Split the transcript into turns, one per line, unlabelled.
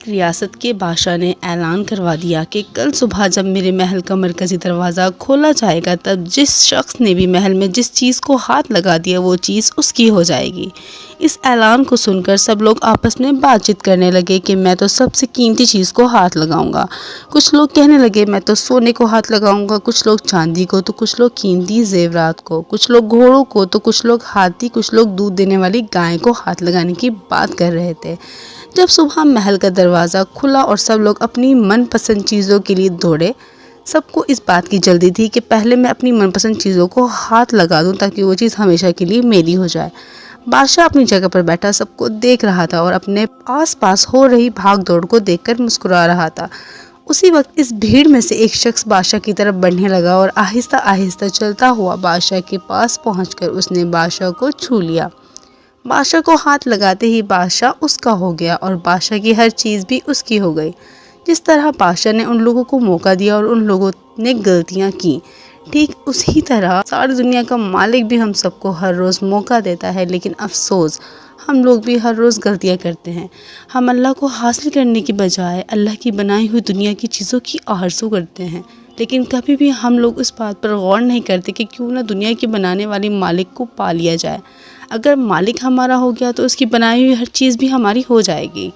रियासत के बादशाह ने ऐलान करवा दिया कि कल सुबह जब मेरे महल का मरकज़ी दरवाज़ा खोला जाएगा तब जिस शख्स ने भी महल में जिस चीज़ को हाथ लगा दिया वो चीज़ उसकी हो जाएगी। इस ऐलान को सुनकर सब लोग आपस में बातचीत करने लगे कि मैं तो सबसे कीमती चीज़ को हाथ लगाऊंगा। कुछ लोग कहने लगे मैं तो सोने को हाथ लगाऊंगा, कुछ लोग चांदी को, तो कुछ लोग कीमती जेवरात को, कुछ लोग घोड़ों को, तो कुछ लोग हाथी, कुछ लोग दूध देने वाली गाय को हाथ लगाने की बात कर रहे थे। जब सुबह महल का दरवाज़ा खुला और सब लोग अपनी मनपसंद चीज़ों के लिए दौड़े, सबको इस बात की जल्दी थी कि पहले मैं अपनी मनपसंद चीज़ों को हाथ लगा दूं ताकि वो चीज़ हमेशा के लिए मेरी हो जाए। बादशाह अपनी जगह पर बैठा सबको देख रहा था और अपने आसपास हो रही भाग दौड़ को देखकर मुस्कुरा रहा था। उसी वक्त इस भीड़ में से एक शख्स बादशाह की तरफ बढ़ने लगा और आहिस्ता आहिस्ता चलता हुआ बादशाह के पास पहुंचकर उसने बादशाह को छू लिया। बादशाह को हाथ लगाते ही बादशाह उसका हो गया और बादशाह की हर चीज़ भी उसकी हो गई। जिस तरह बादशाह ने उन लोगों को मौका दिया और उन लोगों ने गलतियां की, ठीक उसी तरह सारी दुनिया का मालिक भी हम सबको हर रोज़ मौका देता है, लेकिन अफसोस हम लोग भी हर रोज़ गलतियां करते हैं। हम अल्लाह को हासिल करने की बजाय अल्लाह की बनाई हुई दुनिया की चीज़ों की आरज़ू करते हैं, लेकिन कभी भी हम लोग इस बात पर गौर नहीं करते कि क्यों ना दुनिया की बनाने वाली मालिक को पा लिया जाए। अगर मालिक हमारा हो गया तो उसकी बनाई हुई हर चीज़ भी हमारी हो जाएगी।